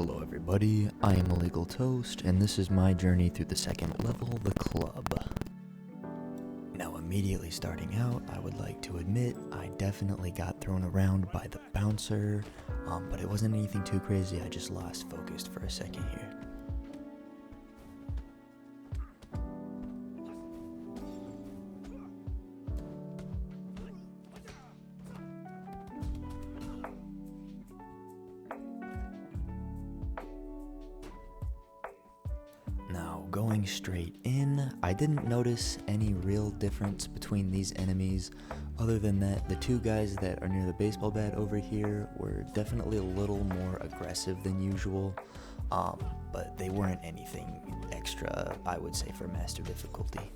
Hello everybody, I am Illegal Toast, and this is my journey through the second level, the club. Now immediately starting out, I would like to admit I definitely got thrown around by the bouncer, but it wasn't anything too crazy, I just lost focus for a second here. Now, going straight in, I didn't notice any real difference between these enemies, other than that the two guys that are near the baseball bat over here were definitely a little more aggressive than usual, but they weren't anything extra, I would say, for master difficulty.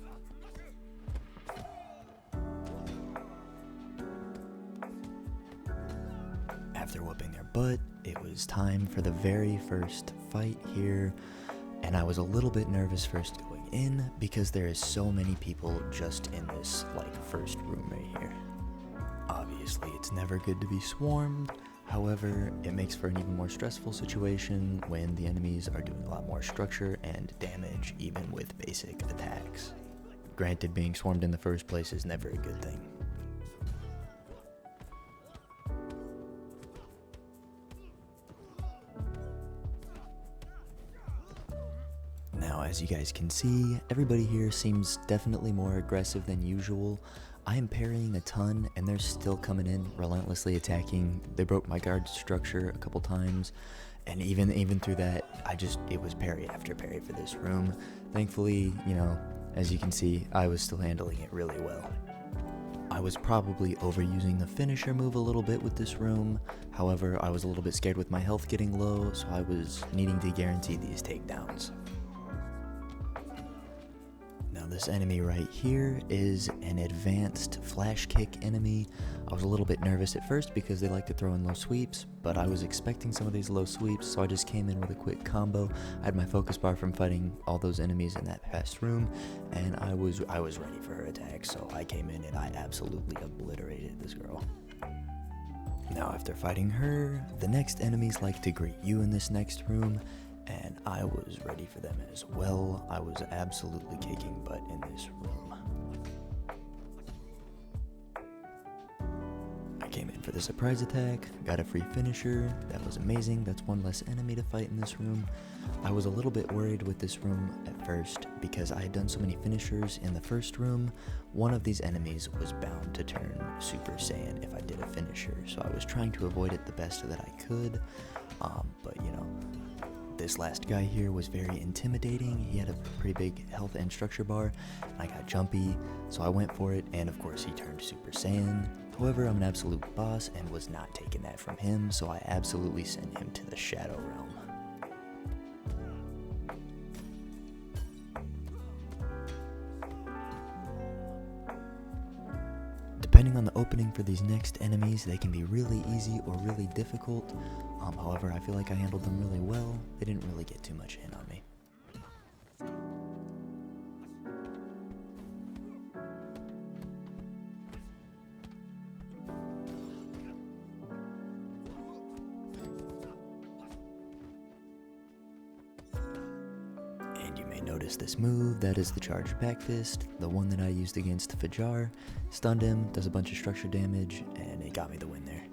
After whooping their butt, it was time for the very first fight here. And I was a little bit nervous first going in because there is so many people just in this first room right here. Obviously it's never good to be swarmed, however it makes for an even more stressful situation when the enemies are doing a lot more structure and damage even with basic attacks. Granted, being swarmed in the first place is never a good thing. Now, as you guys can see, everybody here seems definitely more aggressive than usual. I am parrying a ton, and they're still coming in, relentlessly attacking. They broke my guard structure a couple times, and even through that, it was parry after parry for this room. Thankfully, as you can see, I was still handling it really well. I was probably overusing the finisher move a little bit with this room. However, I was a little bit scared with my health getting low, so I was needing to guarantee these takedowns. Now this enemy right here is an advanced flash kick enemy. I was a little bit nervous at first because they like to throw in low sweeps, but I was expecting some of these low sweeps, so I just came in with a quick combo. I had my focus bar from fighting all those enemies in that past room, and I was ready for her attack, so I came in and I absolutely obliterated this girl. Now after fighting her, the next enemies like to greet you in this next room, and I was ready for them as well. I was absolutely kicking butt in this room. I came in for the surprise attack, got a free finisher. That was amazing. That's one less enemy to fight in this room. I was a little bit worried with this room at first because I had done so many finishers in the first room. One of these enemies was bound to turn Super Saiyan if I did a finisher, so I was trying to avoid it the best that I could, but this last guy here was very intimidating. He had a pretty big health and structure bar. I got jumpy, so I went for it, and of course he turned Super Saiyan. However, I'm an absolute boss and was not taking that from him, so I absolutely sent him to the Shadow Realm. Depending on the opening for these next enemies, they can be really easy or really difficult. However, I feel like I handled them really well. They didn't really get too much in on me. And you may notice this move, that is the charged back fist, the one that I used against Fajar. Stunned him, does a bunch of structure damage, and it got me the win there.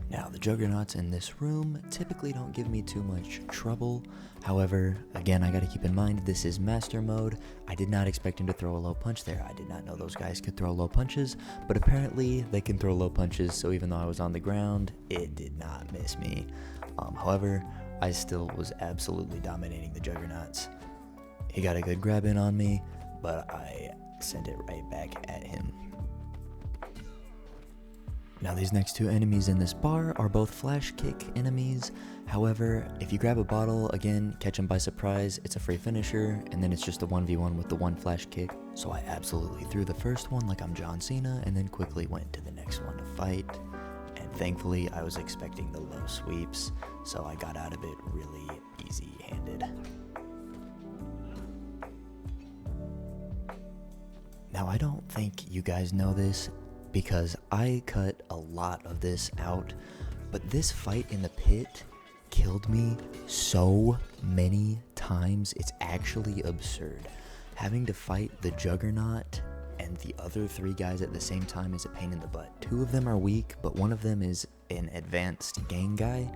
Now, the juggernauts in this room typically don't give me too much trouble. However, again, I gotta keep in mind, this is master mode. I did not expect him to throw a low punch there. I did not know those guys could throw low punches, but apparently they can throw low punches, so even though I was on the ground, it did not miss me. However, I still was absolutely dominating the juggernauts. He got a good grab in on me, but I sent it right back at him. Now these next two enemies in this bar are both flash kick enemies. However, if you grab a bottle, again, catch them by surprise, it's a free finisher, and then it's just a 1v1 with the one flash kick. So I absolutely threw the first one like I'm John Cena, and then quickly went to the next one to fight. And thankfully, I was expecting the low sweeps, so I got out of it really easy-handed. Now I don't think you guys know this, because I cut a lot of this out, but this fight in the pit killed me so many times, it's actually absurd. Having to fight the Juggernaut and the other 3 guys at the same time is a pain in the butt. 2 of them are weak, but one of them is an advanced gang guy,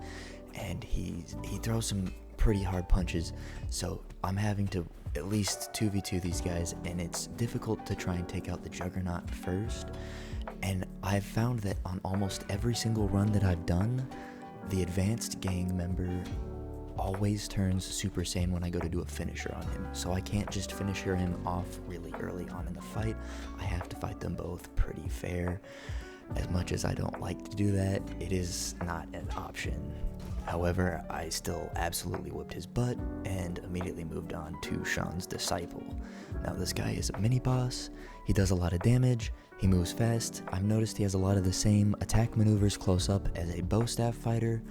and he throws some pretty hard punches, so I'm having to at least 2v2 these guys, and it's difficult to try and take out the Juggernaut first. And I've found that on almost every single run that I've done, the advanced gang member always turns Super Saiyan when I go to do a finisher on him, so I can't just finisher him off really early on in the fight. I have to fight them both pretty fair. As much as I don't like to do that, it is not an option. However, I still absolutely whipped his butt and immediately moved on to Sean's disciple. Now this guy is a mini-boss, he does a lot of damage, he moves fast. I've noticed he has a lot of the same attack maneuvers close up as a bow staff fighter.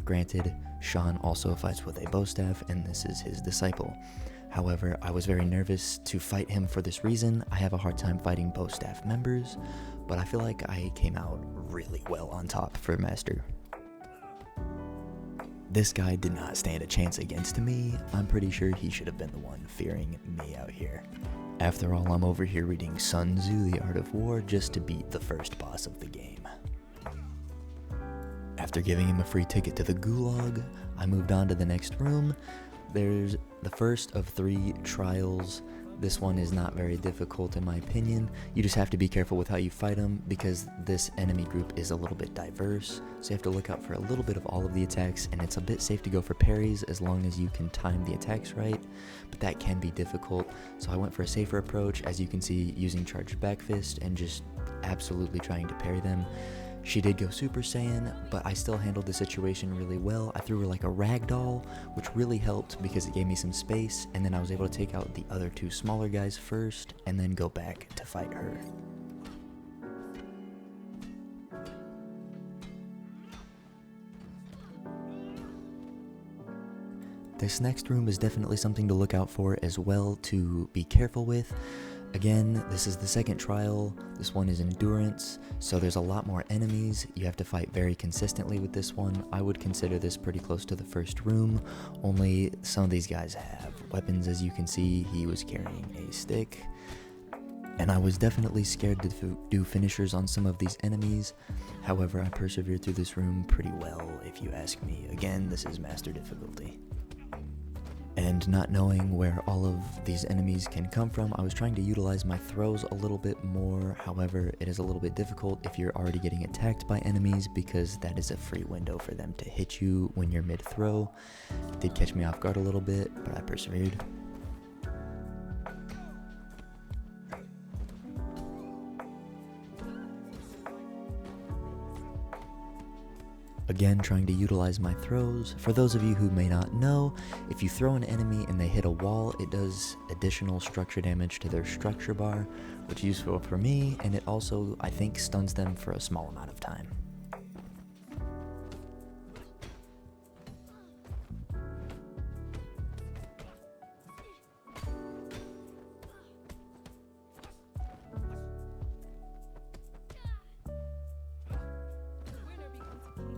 Granted, Sean also fights with a bow staff, and this is his disciple. However, I was very nervous to fight him for this reason. I have a hard time fighting bow staff members, but I feel like I came out really well on top for Master. This guy did not stand a chance against me. I'm pretty sure he should have been the one fearing me out here. After all, I'm over here reading Sun Tzu, The Art of War, just to beat the first boss of the game. After giving him a free ticket to the Gulag, I moved on to the next room. There's the first of 3 trials. This one is not very difficult in my opinion. You just have to be careful with how you fight them because this enemy group is a little bit diverse. So you have to look out for a little bit of all of the attacks, and it's a bit safe to go for parries as long as you can time the attacks right, but that can be difficult. So I went for a safer approach, as you can see, using charged back fist and just absolutely trying to parry them. She did go Super Saiyan, but I still handled the situation really well. I threw her like a rag doll, which really helped because it gave me some space, and then I was able to take out the other 2 smaller guys first, and then go back to fight her. This next room is definitely something to look out for as well, to be careful with. Again, this is the second trial. This one is endurance, so there's a lot more enemies. You have to fight very consistently with this one. I would consider this pretty close to the first room, only some of these guys have weapons. As you can see, he was carrying a stick, and I was definitely scared to do finishers on some of these enemies. However, I persevered through this room pretty well, if you ask me. Again, this is Master difficulty. And not knowing where all of these enemies can come from, I was trying to utilize my throws a little bit more. However, it is a little bit difficult if you're already getting attacked by enemies, because that is a free window for them to hit you when you're mid-throw. It did catch me off guard a little bit, but I persevered. Again, trying to utilize my throws. For those of you who may not know, if you throw an enemy and they hit a wall, it does additional structure damage to their structure bar, which is useful for me, and it also, I think, stuns them for a small amount of time.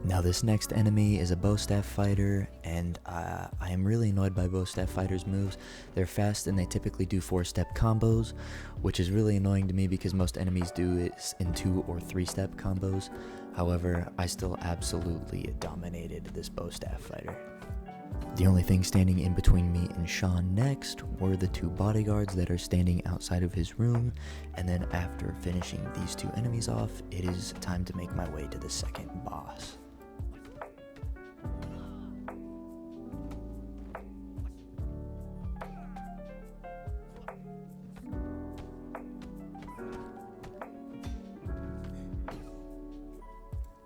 Now this next enemy is a bow staff fighter, and I am really annoyed by bow staff fighters' moves. They're fast and they typically do 4-step combos, which is really annoying to me because most enemies do it in 2 or 3-step combos. However, I still absolutely dominated this bow staff fighter. The only thing standing in between me and Sean next were the 2 bodyguards that are standing outside of his room, and then after finishing these 2 enemies off, it is time to make my way to the second boss.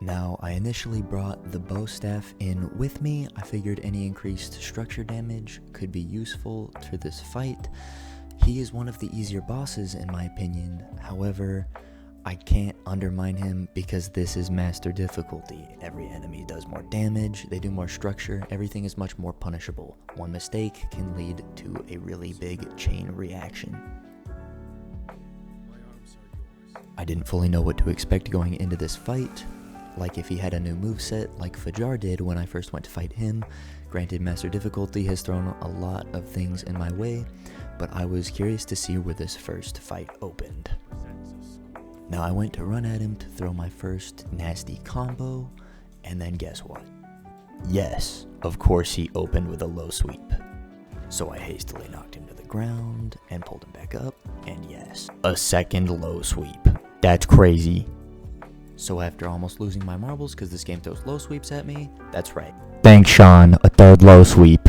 Now, I initially brought the bow staff in with me. I figured any increased structure damage could be useful to this fight. He is one of the easier bosses in my opinion. However, I can't undermine him because this is master difficulty. Every enemy does more damage, they do more structure, everything is much more punishable. One mistake can lead to a really big chain reaction. I didn't fully know what to expect going into this fight. like if he had a new moveset like Fajar did when I first went to fight him. Granted, Master Difficulty has thrown a lot of things in my way, but I was curious to see where this first fight opened. Now I went to run at him to throw my first nasty combo, and then guess what? Yes, of course he opened with a low sweep. So I hastily knocked him to the ground and pulled him back up, and yes, a second low sweep. That's crazy. So after almost losing my marbles because this game throws low sweeps at me, that's right. Thanks, Sean, a third low sweep.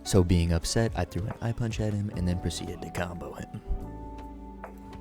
So being upset, I threw an eye punch at him and then proceeded to combo him.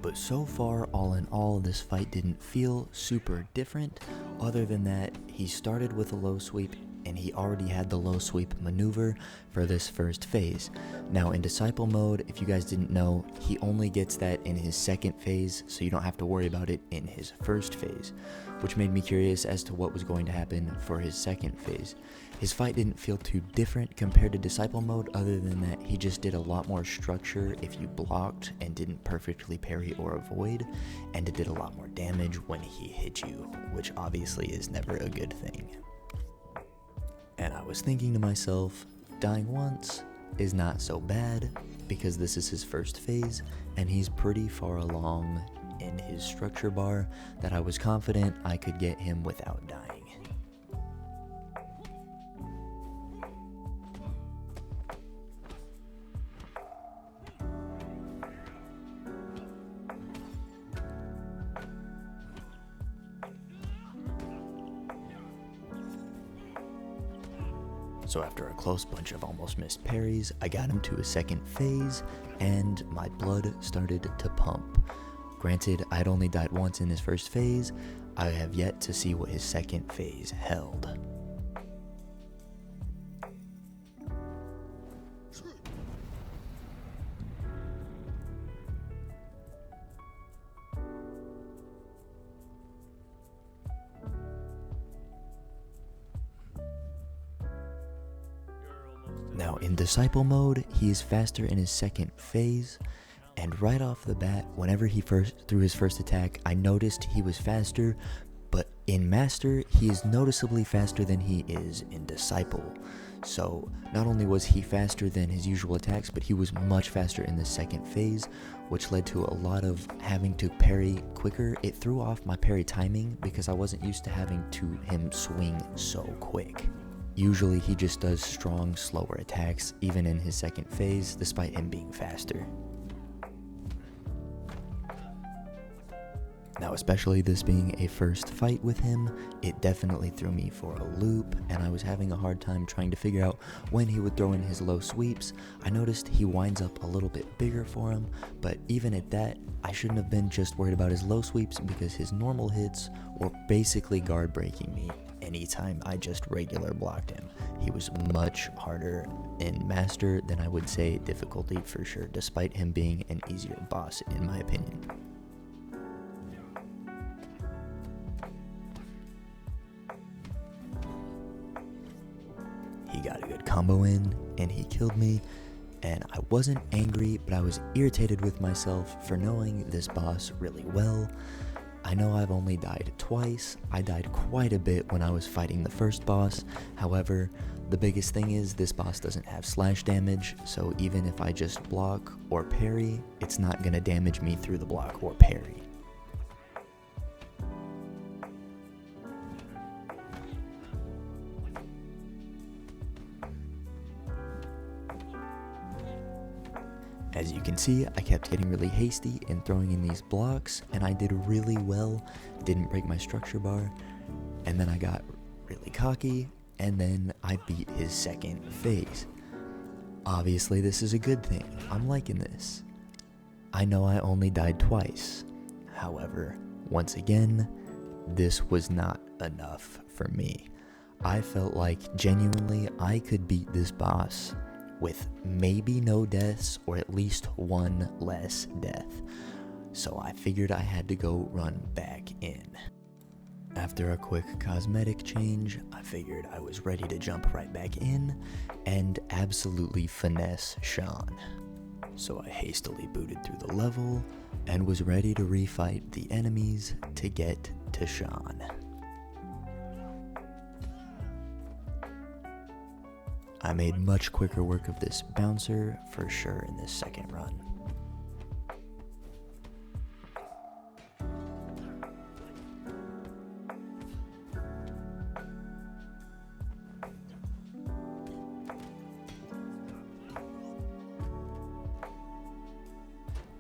But so far, all in all, this fight didn't feel super different. Other than that, he started with a low sweep and he already had the low sweep maneuver for this first phase. Now in Disciple mode, if you guys didn't know, he only gets that in his second phase, so you don't have to worry about it in his first phase, which made me curious as to what was going to happen for his second phase. His fight didn't feel too different compared to Disciple mode, other than that he just did a lot more structure if you blocked and didn't perfectly parry or avoid, and it did a lot more damage when he hit you, which obviously is never a good thing. And I was thinking to myself, dying once is not so bad, because this is his first phase, and he's pretty far along in his structure bar that I was confident I could get him without dying. So after a close bunch of almost missed parries, I got him to a second phase, and my blood started to pump. Granted, I'd only died once in his first phase. I have yet to see what his second phase held. Now in Disciple mode, he is faster in his second phase, and right off the bat, whenever he threw his first attack, I noticed he was faster, but in Master, he is noticeably faster than he is in Disciple. So not only was he faster than his usual attacks, but he was much faster in the second phase, which led to a lot of having to parry quicker. It threw off my parry timing because I wasn't used to having him swing so quick. Usually he just does strong, slower attacks, even in his second phase, despite him being faster. Now, especially this being a first fight with him, it definitely threw me for a loop, and I was having a hard time trying to figure out when he would throw in his low sweeps. I noticed he winds up a little bit bigger for him, but even at that, I shouldn't have been just worried about his low sweeps because his normal hits were basically guard breaking me anytime I just regular blocked him. He was much harder in Master than I would say difficulty for sure, despite him being an easier boss in my opinion. He got a good combo in, and he killed me, and I wasn't angry, but I was irritated with myself for knowing this boss really well. I know I've only died twice. I died quite a bit when I was fighting the first boss. However, the biggest thing is this boss doesn't have slash damage, so even if I just block or parry, it's not gonna damage me through the block or parry. As you can see, I kept getting really hasty and throwing in these blocks, and I did really well, didn't break my structure bar, and then I got really cocky, and then I beat his second phase. Obviously, this is a good thing. I'm liking this. I know I only died twice. However, once again, this was not enough for me. I felt like genuinely I could beat this boss with maybe no deaths or at least one less death. So I figured I had to go run back in. After a quick cosmetic change, I figured I was ready to jump right back in and absolutely finesse Sean. So I hastily booted through the level and was ready to refight the enemies to get to Sean. I made much quicker work of this bouncer for sure in this second run.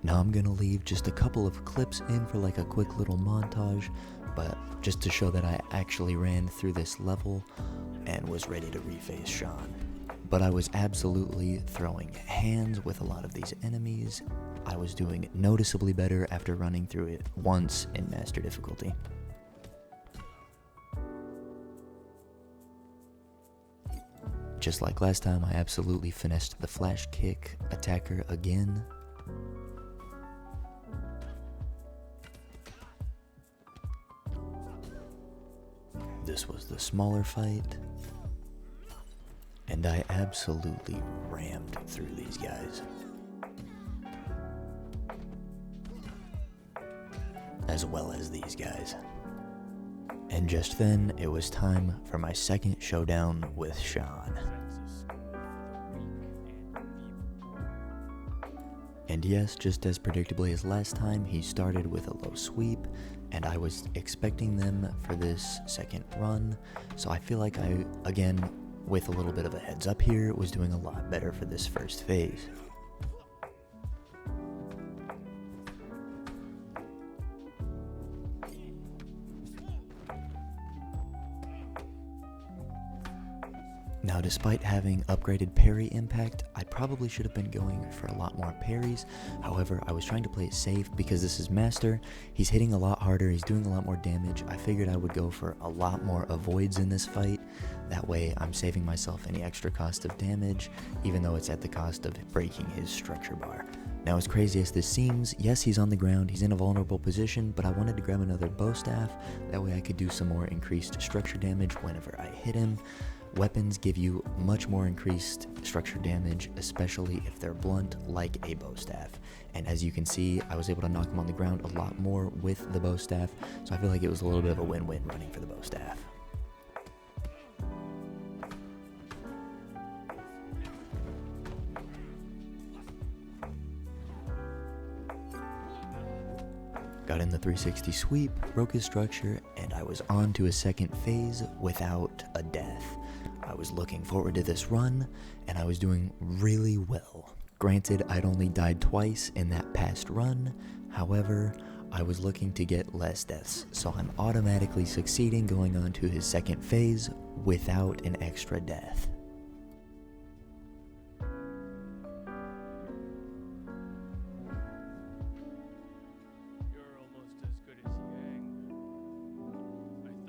Now I'm gonna leave just a couple of clips in for like a quick little montage, but just to show that I actually ran through this level and was ready to reface Sean. But I was absolutely throwing hands with a lot of these enemies. I was doing noticeably better after running through it once in master difficulty. Just like last time, I absolutely finessed the flash kick attacker again. This was the smaller fight, and I absolutely rammed through these guys. As well as these guys. And just then, it was time for my second showdown with Sean. And yes, just as predictably as last time, he started with a low sweep, and I was expecting them for this second run, so I feel like I, again, with a little bit of a heads up here, was doing a lot better for this first phase. Now, despite having upgraded parry impact, I probably should have been going for a lot more parries. However, I was trying to play it safe because this is Master. He's hitting a lot harder, he's doing a lot more damage. I figured I would go for a lot more avoids in this fight. That way, I'm saving myself any extra cost of damage, even though it's at the cost of breaking his structure bar. Now, as crazy as this seems, yes, he's on the ground, he's in a vulnerable position, but I wanted to grab another bow staff. That way I could do some more increased structure damage whenever I hit him. Weapons give you much more increased structure damage, especially if they're blunt, like a bow staff. And as you can see, I was able to knock him on the ground a lot more with the bow staff, so I feel like it was a little bit of a win-win running for the bow staff. Got in the 360 sweep, broke his structure, and I was on to a second phase without a death. I was looking forward to this run, and I was doing really well. Granted, I'd only died twice in that past run, however, I was looking to get less deaths, so I'm automatically succeeding going on to his second phase without an extra death.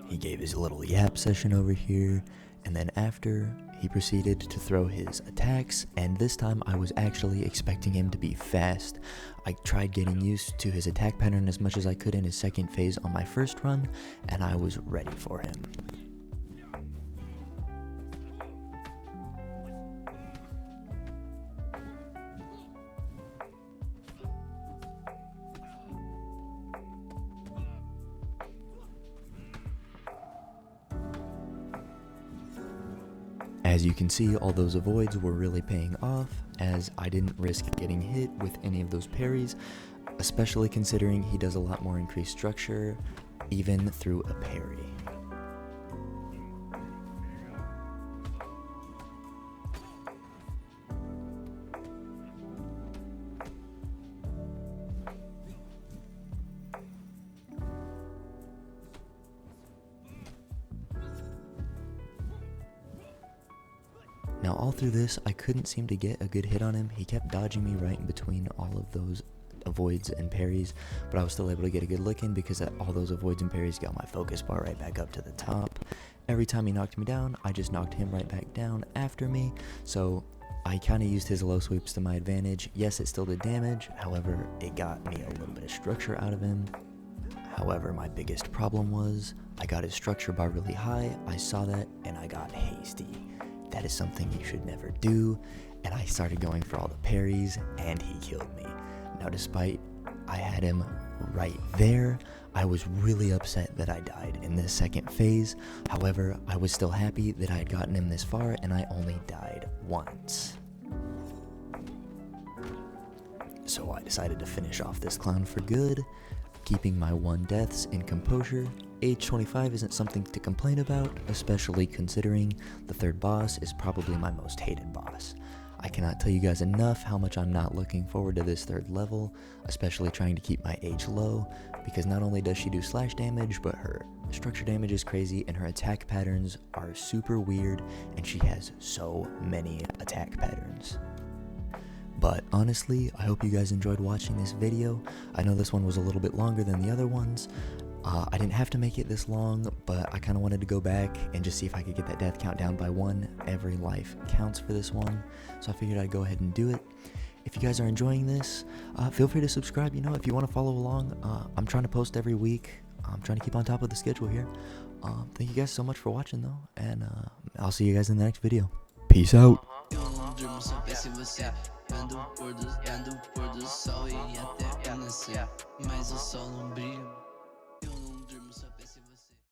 He gave his little yap session over here, and then after, he proceeded to throw his attacks, and this time I was actually expecting him to be fast. I tried getting used to his attack pattern as much as I could in his second phase on my first run, and I was ready for him. As you can see, all those avoids were really paying off, as I didn't risk getting hit with any of those parries, especially considering he does a lot more increased structure, even through a parry. Now all through this, I couldn't seem to get a good hit on him. He kept dodging me right in between all of those avoids and parries, but I was still able to get a good look in because all those avoids and parries got my focus bar right back up to the top. Every time he knocked me down, I just knocked him right back down after me, so I kind of used his low sweeps to my advantage. Yes, it still did damage, however, it got me a little bit of structure out of him. However, my biggest problem was I got his structure bar really high, I saw that, and I got hasty. That is something you should never do, and I started going for all the parries, and he killed me. Now, despite I had him right there, I was really upset that I died in this second phase. However, I was still happy that I had gotten him this far and I only died once. So I decided to finish off this clown for good, keeping my 1 deaths in composure. Age 25 isn't something to complain about, especially considering the 3rd boss is probably my most hated boss. I cannot tell you guys enough how much I'm not looking forward to this 3rd level, especially trying to keep my age low, because not only does she do slash damage, but her structure damage is crazy and her attack patterns are super weird, and she has so many attack patterns. But honestly, I hope you guys enjoyed watching this video. I know this one was a little bit longer than the other ones. I didn't have to make it this long, but I kind of wanted to go back and just see if I could get that death count down by 1. Every life counts for this one, so I figured I'd go ahead and do it. If you guys are enjoying this, feel free to subscribe. You know, if you want to follow along, I'm trying to post every week. I'm trying to keep on top of the schedule here. Thank you guys so much for watching, though, and I'll see you guys in the next video. Peace out. Vendo o pôr do sol e até amanhecer, mas o sol não brilha. Eu não durmo só